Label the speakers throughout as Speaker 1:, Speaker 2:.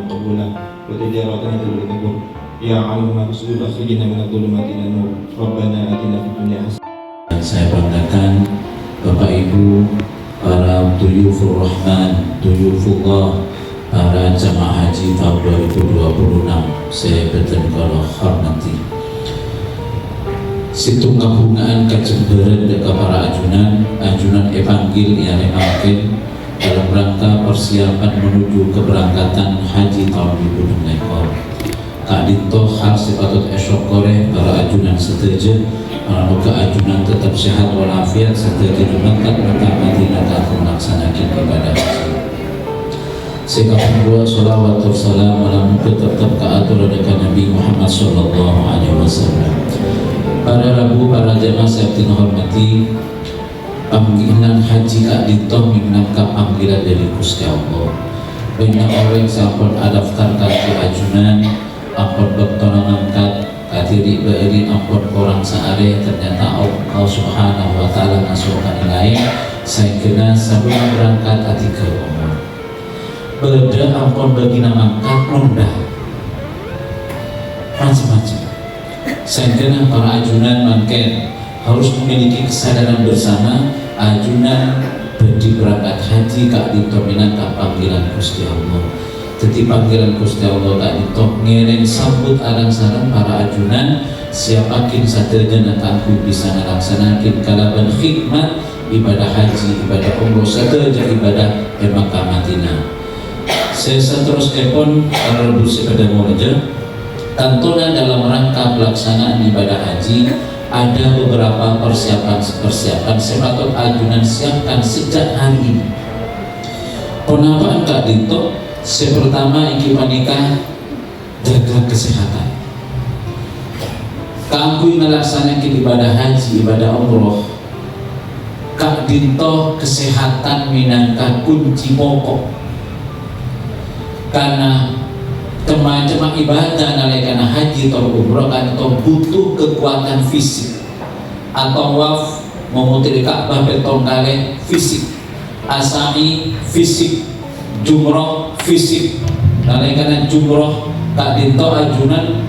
Speaker 1: قبولا وتجارة تبلغ يا عالم ما في الصدور أخرجنا من الظلمات إلى النور ربنا آتنا في الدنيا حسنة.
Speaker 2: Saya banggakan Bapak Ibu, para Duyufur Rahman, Duyufullah, para jamaah haji tahun 2026. Saya betul-betul hormati situ gabungan kejemberan dekat para ajunan evanggil yang dimakin dalam rangka persiapan menuju keberangkatan haji tahun 2026. Kak Dinto harus dipatut esyokore para ajunan setuju melalui ajunan tetap sehat walafiat serta dirumatkan Mekah Madinah dalam melaksanakan ibadah haji. Sekalian dua salawat dan salam ala tetap keatur dekat Nabi Muhammad sallallahu alaihi wasallam. Para rabu, para jemaah saya hormati, panggilan haji Kak Dinto minangka panggilan dari Gusti Allah. Banyak orang sampun adaftarkan ke ajunan, ampun bertolong angkat katiri beri ampun orang seare, ternyata Allah subhanahu wa ta'ala masukkan lain saya kena sebelum berangkat hati ke umur beda ampun bagi nama angkat nunda macam-macam. Saya kena para ajunan mungkin harus memiliki kesadaran bersama ajunan bagi berangkat haji Kak Dinto minangka panggilan Gusti Allah. Jadi panggilan Gusti Allah Kak Dinto ngereng sambut arang-sarang para ajunan siapakin sadaya natangku bisa melaksanakan kalaban khidmat ibadah haji, ibadah umroh sadaya ibadah di Makkah Madinah. Saya terus epon para rebusi pada mulanya tentunya dalam rangka pelaksanaan ibadah haji ada beberapa persiapan sepatut ajunan siapkan sejak hari ini. Penambahan Kak Dinto pertama ingin menikah jaga kesehatan. Kangkui melaksanakan ibadah haji, ibadah umroh. Kak Dinto kesehatan minangka kunci pokok. Karena teman-teman ibadah nalekana haji atau umroh kan itu butuh kekuatan fisik. Atau waf memutir Ka'bah betong kale fisik. Asai fisik. Jumroh fisik. Nalekana jumroh Kak Dinto ajunan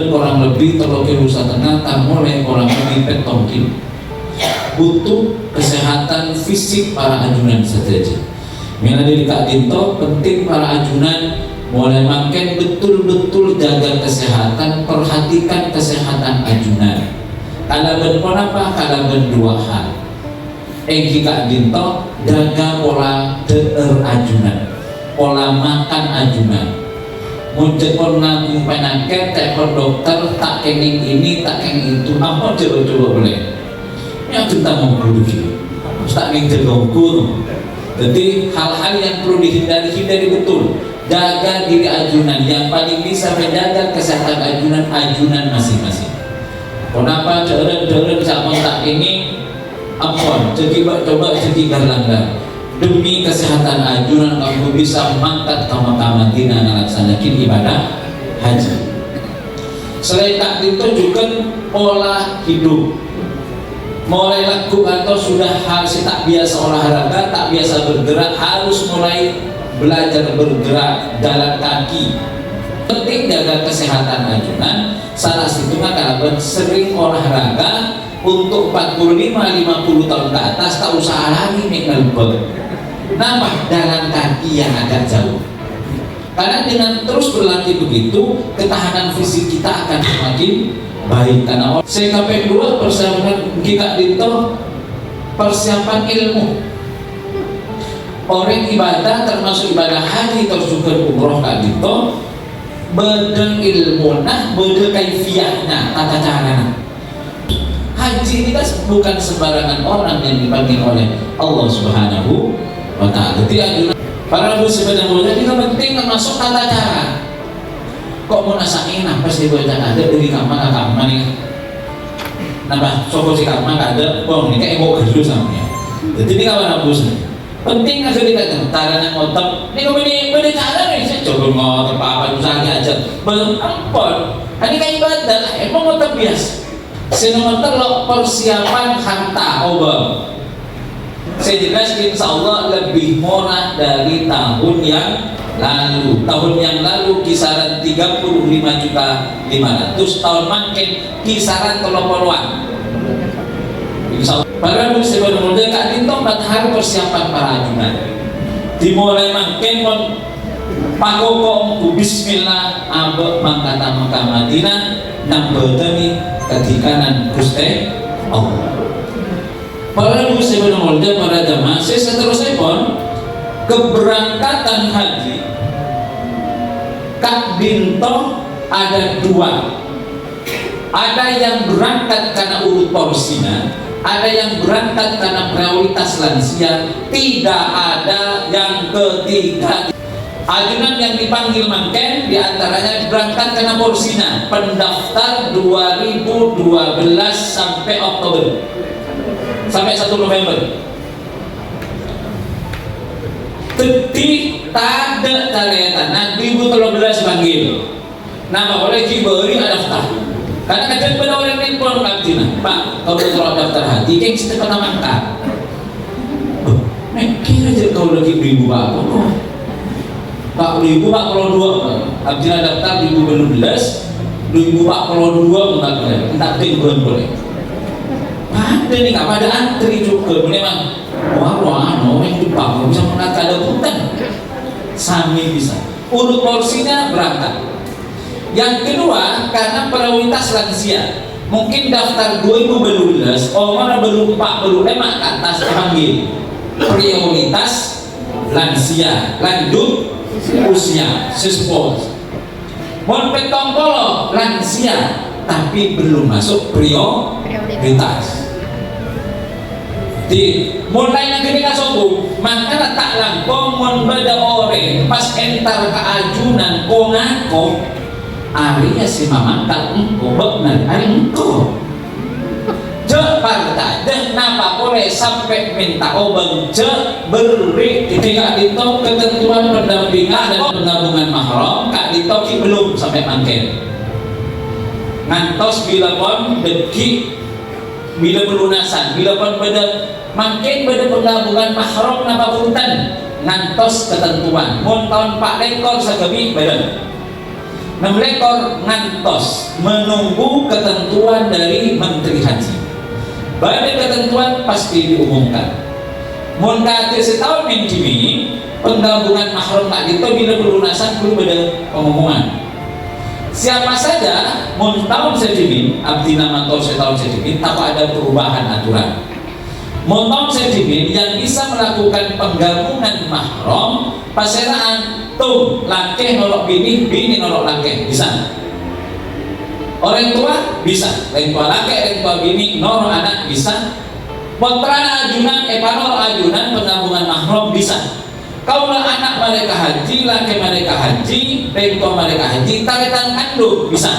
Speaker 2: kurang lebih 3 kilo setengah mulai kurang lebih petong kilo. Butuh kesehatan fisik para ajunan saja. Mila dari Kak Dinto penting para ajunan mulai makin betul-betul jaga kesehatan, perhatikan kesehatan ajunan. Kalaban apa? Kalaban 2 hal. Egi Kak Dinto jaga pola ajunan, pola makan ajunan. Muncul nanggung penyakit, telepon dokter, tak kening ini, tak kening itu, apa coba-coba boleh. Yang kita mau begini, tak ingin terganggu. Jadi hal-hal yang perlu hindari betul. Jaga diri ajunan, yang paling bisa menjaga kesehatan ajunan masing-masing. Kenapa jalan sama tak ini ampun, coba jadi garlanggar demi kesehatan ajunan kamu bisa mangkat ke Makkah Madinah melaksanakan ibadah haji. Selain Kak Dinto juga pola hidup. Mulai laku atau sudah harus tak biasa olahraga, tak biasa bergerak, harus mulai belajar bergerak, jalan kaki. Penting jaga kesehatan ajunan. Salah satunya kalau sering olahraga untuk 45-50 tahun ke atas, tak usah lagi nih ngelbek. Nambah jalan kaki yang agak jauh. Karena dengan terus berlatih begitu, ketahanan fisik kita akan semakin baik. Karena CKP 2 persiapan Kak Dinto persiapan ilmu. Orang ibadah termasuk ibadah haji terus juga umroh Kak Dinto bedeng ilmu nah bedeng kaifiyahnya tata caranya. Haji ini kan bukan sembarangan orang yang dipanggil oleh Allah Subhanahu wa ta'ala. Jadi ajunan para ibu sebenarnya kita penting termasuk tata cara. Kok mau nasain apa sih buat ada dari kamar nih? Nambah soko si kamar ada, bong ini kayak mau kerja samanya. Jadi ini kawan abus nih. Penting aja dikatakan caranya ngotot. Ini kau beda cara nih. Saya coba ngotot apa usahanya aja. Belum ampun. Ini kayak ibadah. Emang ngotot biasa. Sinomotor lo persiapan harta obam. Saya jelas insya Allah lebih murah dari tahun yang lalu, tahun yang lalu kisaran 35.500.000, tahun makin kisaran 30-an. Para sebenarnya Kak Dinto matahari persiapan para ajunan dimulai makin pakokong bismillah abek mangkata Mekah Madinah nambetani ketikanan Gusti Allah. Para sebenarnya para jamaah seterusnya pun keberangkatan haji Kak Dinto ada dua. Ada yang berangkat karena urut porsinya, ada yang berangkat karena prioritas lansia, tidak ada yang ketiga. Ajunan yang dipanggil mangken diantaranya berangkat karena porsinya, pendaftar 2012 sampai Oktober, sampai 1 November. Ketik tak ada tarian, nah 2013 panggil. Nama oleh Jiberi ada daftar. Karena kadang pada orang lain pulang kaptina, Pak, kau udah daftar hati, yang kita pernah mangkat. Kira aja kau lagi beribu Pak, Pak beribu Pak kalau dua, kaptina daftar 2012, 2000 Pak kalau dua mengatakan, entah bulan boleh. Ada nih, nggak pada antri juga, memang. Wah, yang Jepang bisa mengatakan ada hutan, sami bisa. Urut porsinya berangkat. Yang kedua, karena prioritas lansia, mungkin daftar 2012, orang belum 45 ke atas panggil prioritas lansia, lanjut usia, sespos. Mon petong polo lansia, tapi belum masuk prioritas. Di mulai negeri kasobu, maka tak langkong mon beda ore pas entar keajunan kongako. Arinya si mama tak engkau benar ari engkau partai deh napa boleh sampai minta obeng beri ketika itu ketentuan pendampingan dan penggabungan mahram Kak Dito belum sampai mangken ngantos bila pon deki bila pelunasan bila pon beda mangken beda penggabungan mahram napa punten ngantos ketentuan mun tahun Pak Lekor sagemi beda 6 ekor ngantos menunggu ketentuan dari Menteri Haji. Banyak ketentuan pasti diumumkan. Mun kate setahun menjimi penggabungan mahram Kak Dito bila pelunasan belum ada pengumuman. Siapa saja mun tahun sejimin abdi nama tahun setahun sejimin tanpa ada perubahan aturan. Mun tahun sejimin yang bisa melakukan penggabungan mahram paseraan tuh laki nolok bini, bini nolok laki bisa. Orang tua bisa, orang tua laki, orang tua bini, nolok anak bisa. Putra ajunan, nolok ajunan penggabungan mahram bisa. Kaulah anak mereka haji, laki mereka haji, orang tua mereka haji, taretan kandung bisa.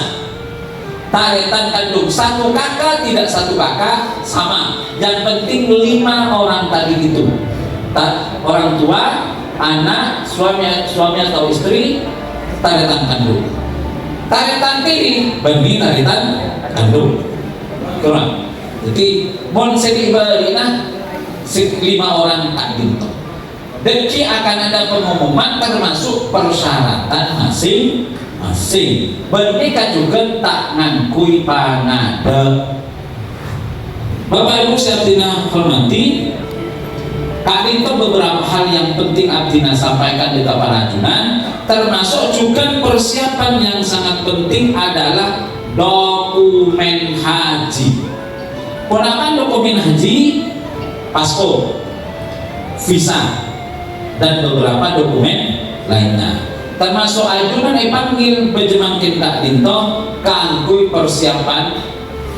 Speaker 2: Taretan kandung satu kakak tidak satu kakak sama. Yang penting 5 orang tadi itu. Orang tua, anak, suami atau istri, taretan kandung. Taretan tiri, benih taretan kandung. Kurang. Jadi, mon sedi balina 5 orang tak Dinto. Deki akan ada pengumuman termasuk persyaratan masing-masing. Bernikah juga tak ngangkui panada. Bapak Ibu saya hormati, Kak Dinto beberapa hal yang penting Abdina sampaikan di para ajunan, termasuk juga persiapan yang sangat penting adalah dokumen haji. Ponakan dokumen haji, paspor, visa, dan beberapa dokumen lainnya. Termasuk ajunan panggil bejemangkin Kak Dinto kangkui persiapan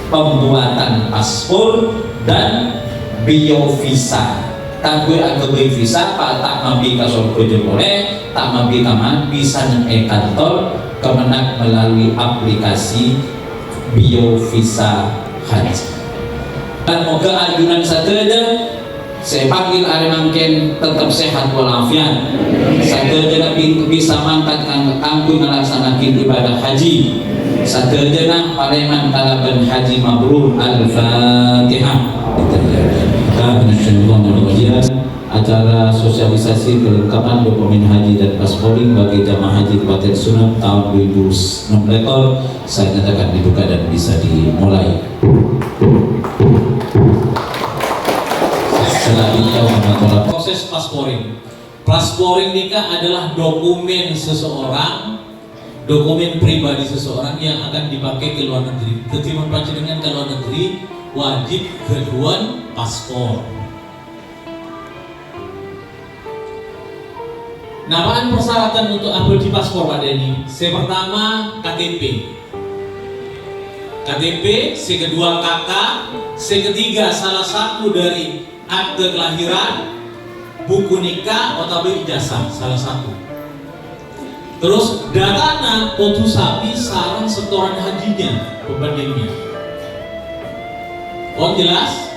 Speaker 2: pembuatan paspor dan biovisa. Kangkui agak visa, Pak tak mampi kasur kerja boleh, tak mampi kaman bisa neng kantor kemenak melalui aplikasi biovisa haji. Dan moga ajunan saja saya panggil ada mungkin tetap sehat walafiat. Saja bisa mangkat kangkui melaksanakan ibadah haji. Saja pareman kalaban haji mabrur. Al-Fatihah. acara sosialisasi kelengkapan dokumen haji dan pasporting bagi jamaah haji Kabupaten Sumeneb tahun 2006 saya nyatakan dibuka dan bisa dimulai. Selanjutnya proses pasporting. Pasporting nikah adalah dokumen seseorang, dokumen pribadi seseorang yang akan dipakai ke luar negeri. Ketimbang panjenengan ke luar negeri wajib kedua paspor. Napaan persyaratan untuk upload di paspor Pak Denny? Yang pertama KTP, yang kedua KK, yang ketiga salah satu dari akte kelahiran, buku nikah atau ijazah salah satu. Terus datana foto sapi sarang setoran hajinya, pembandingnya. Oh jelas?